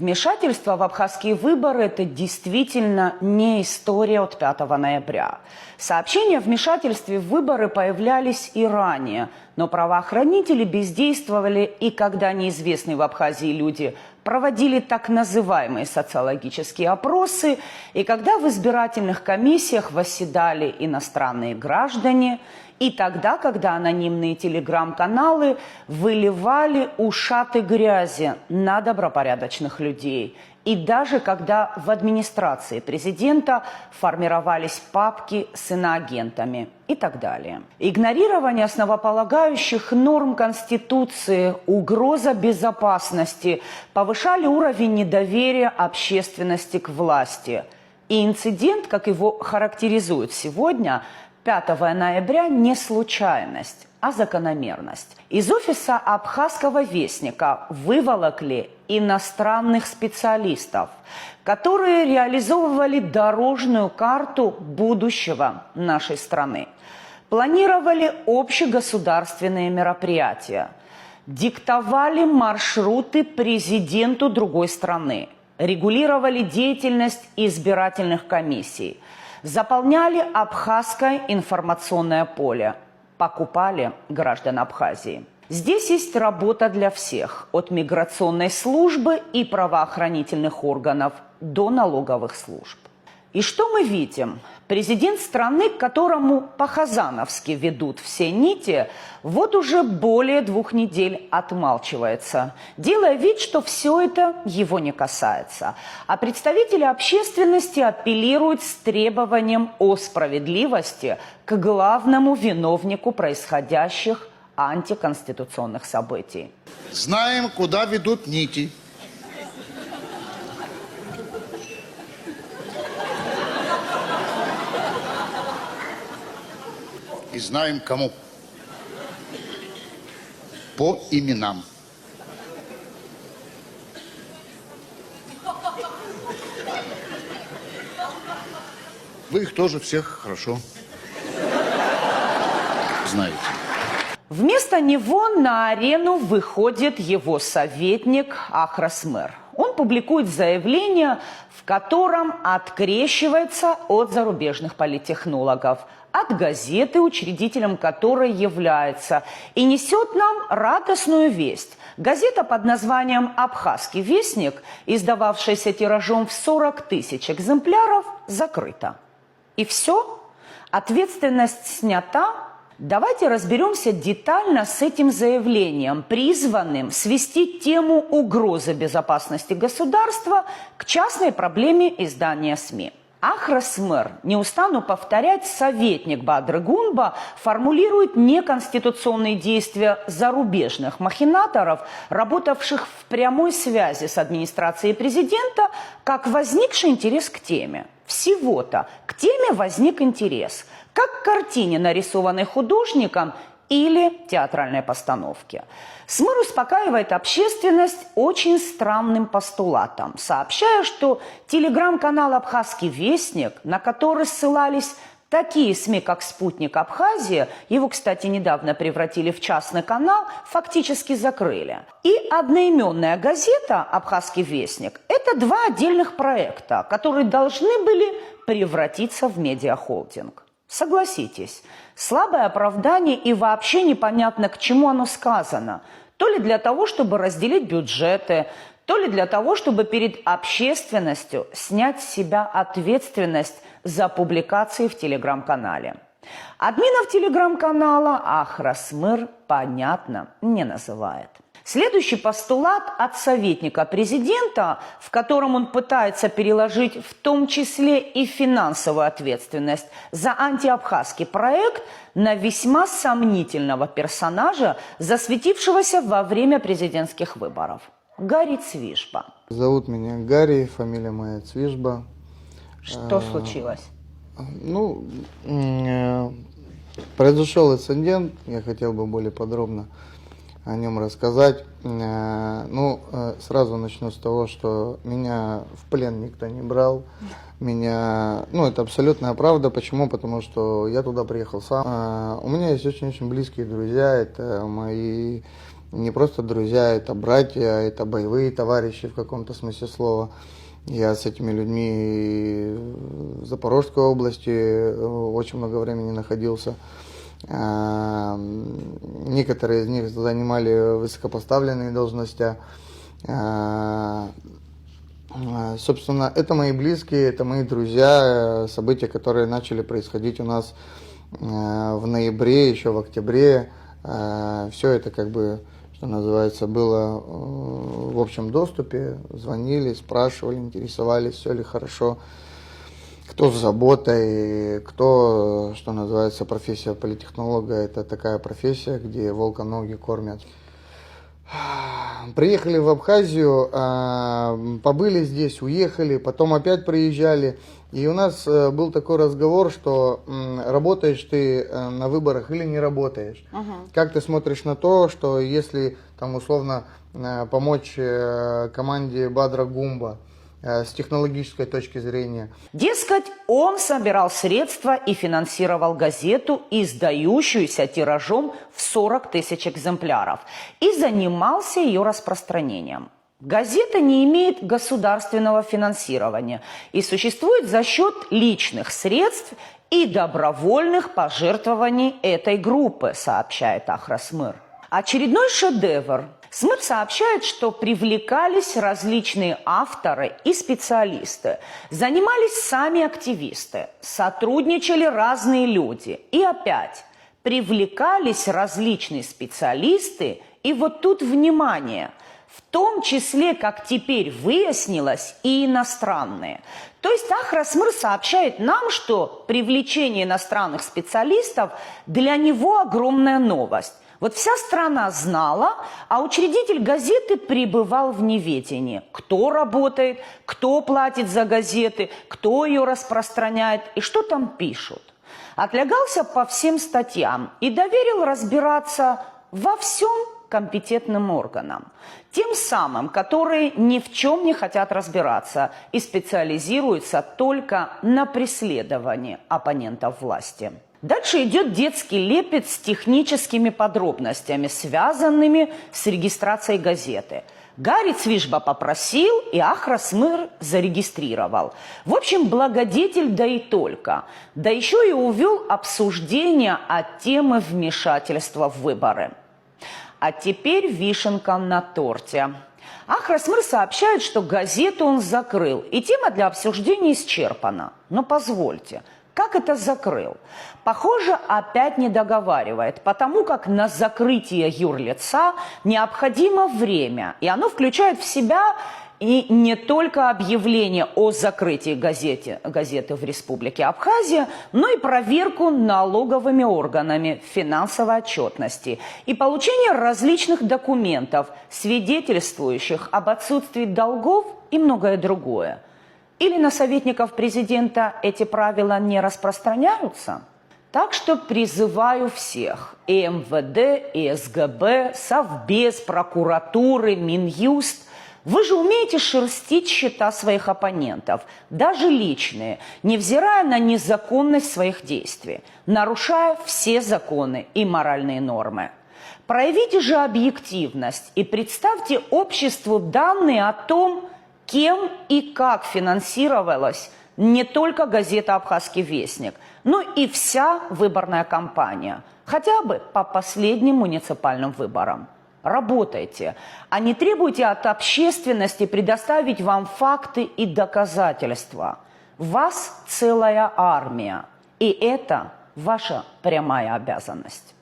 Вмешательство в абхазские выборы – это действительно не история от 5 ноября. Сообщения о вмешательстве в выборы появлялись и ранее, но правоохранители бездействовали, и когда неизвестные в Абхазии люди проводили так называемые социологические опросы, и когда в избирательных комиссиях восседали иностранные граждане, и тогда, когда анонимные телеграм-каналы выливали ушаты грязи на добропорядочных людей, и даже когда в администрации президента формировались папки с иноагентами и так далее. Игнорирование основополагающих норм Конституции, угроза безопасности повышали уровень недоверия общественности к власти. И инцидент, как его характеризуют сегодня, 5 ноября не случайность, а закономерность. Из офиса Абхазского вестника выволокли иностранных специалистов, которые реализовывали дорожную карту будущего нашей страны, планировали общегосударственные мероприятия, диктовали маршруты президенту другой страны, регулировали деятельность избирательных комиссий, заполняли абхазское информационное поле, покупали граждан Абхазии. Здесь есть работа для всех, от миграционной службы и правоохранительных органов до налоговых служб. И что мы видим? Президент страны, к которому по-хазановски ведут все нити, вот уже более 2 недель отмалчивается, делая вид, что все это его не касается. А представители общественности апеллируют с требованием о справедливости к главному виновнику происходящих антиконституционных событий. Знаем, куда ведут нити. И знаем, кому. По именам. Вы их тоже всех хорошо знаете. Вместо него на арену выходит его советник Ахрас-Мэр. Он публикует заявление, в котором открещивается от зарубежных политтехнологов, от газеты, учредителем которой является, и несет нам радостную весть. Газета под названием «Абхазский вестник», издававшаяся тиражом в 40 тысяч экземпляров, закрыта. И все? Ответственность снята? Давайте разберемся детально с этим заявлением, призванным свести тему угрозы безопасности государства к частной проблеме издания СМИ. Ахрас-Мэр, не устану повторять, советник Бадры Гунба, формулирует неконституционные действия зарубежных махинаторов, работавших в прямой связи с администрацией президента, как возникший интерес к теме. Всего-то к теме возник интерес, как к картине, нарисованной художником, или театральной постановке. СМИР успокаивает общественность очень странным постулатом, сообщая, что телеграм-канал «Абхазский вестник», на который ссылались такие СМИ, как «Спутник Абхазия», его, кстати, недавно превратили в частный канал, фактически закрыли. И одноименная газета «Абхазский вестник» – это 2 отдельных проекта, которые должны были превратиться в медиахолдинг. Согласитесь, слабое оправдание и вообще непонятно, к чему оно сказано. То ли для того, чтобы разделить бюджеты, то ли для того, чтобы перед общественностью снять с себя ответственность за публикации в телеграм-канале. Админов телеграм-канала Ахрас-Мэр, понятно, не называет. Следующий постулат от советника президента, в котором он пытается переложить в том числе и финансовую ответственность за антиабхазский проект на весьма сомнительного персонажа, засветившегося во время президентских выборов – Гарри Цвишба. Зовут меня Гарри, фамилия моя Цвишба. Что случилось? Ну, произошел инцидент, я хотел бы более подробно о нем рассказать. Сразу начну с того, что меня в плен никто не брал. Это абсолютная правда. Почему? Потому что я туда приехал сам. У меня есть очень-очень близкие друзья. Это мои не просто друзья, это братья, это боевые товарищи в каком-то смысле слова. Я с этими людьми в Запорожской области очень много времени находился. Некоторые из них занимали высокопоставленные должности. Собственно, это мои близкие, это мои друзья, события, которые начали происходить у нас в ноябре, еще в октябре. Все это, что называется, было в общем доступе. Звонили, спрашивали, интересовались, все ли хорошо. Кто с заботой, кто, что называется, профессия политтехнолога, это такая профессия, где волка ноги кормят. Приехали в Абхазию, побыли здесь, уехали, потом опять приезжали. И у нас был такой разговор, что работаешь ты на выборах или не работаешь. Как ты смотришь на то, что если там условно помочь команде Бадра Гумба с технологической точки зрения. Дескать, он собирал средства и финансировал газету, издающуюся тиражом в 40 тысяч экземпляров, и занимался ее распространением. Газета не имеет государственного финансирования и существует за счет личных средств и добровольных пожертвований этой группы, сообщает Ахрас-Мыр. Очередной шедевр. СМИР сообщает, что привлекались различные авторы и специалисты, занимались сами активисты, сотрудничали разные люди. И опять привлекались различные специалисты, и вот тут внимание, в том числе, как теперь выяснилось, и иностранные. То есть Ахрас-Мыр сообщает нам, что привлечение иностранных специалистов для него огромная новость. Вот вся страна знала, а учредитель газеты пребывал в неведении. Кто работает, кто платит за газеты, кто ее распространяет и что там пишут. Отлягался по всем статьям и доверил разбираться во всем компетентным органам. Тем самым, которые ни в чем не хотят разбираться и специализируются только на преследовании оппонентов власти. Дальше идет детский лепет с техническими подробностями, связанными с регистрацией газеты. Гарри Цвишба попросил, и Ахрас-Мыр зарегистрировал. В общем, благодетель, да и только. Да еще и увел обсуждение от темы вмешательства в выборы. А теперь вишенка на торте. Ахрас-Мыр сообщает, что газету он закрыл, и тема для обсуждения исчерпана. Но позвольте, как это закрыл? Похоже, опять не договаривает, потому как на закрытие юрлица необходимо время, и оно включает в себя и не только объявление о закрытии газеты в Республике Абхазия, но и проверку налоговыми органами финансовой отчетности и получение различных документов, свидетельствующих об отсутствии долгов и многое другое. Или на советников президента эти правила не распространяются? Так что призываю всех – и МВД, и СГБ, Совбез, прокуратуры, Минюст. Вы же умеете шерстить счета своих оппонентов, даже личные, невзирая на незаконность своих действий, нарушая все законы и моральные нормы. Проявите же объективность и представьте обществу данные о том, кем и как финансировалась не только газета «Абхазский вестник», но и вся выборная кампания, хотя бы по последним муниципальным выборам. Работайте, а не требуйте от общественности предоставить вам факты и доказательства. Вас целая армия, и это ваша прямая обязанность.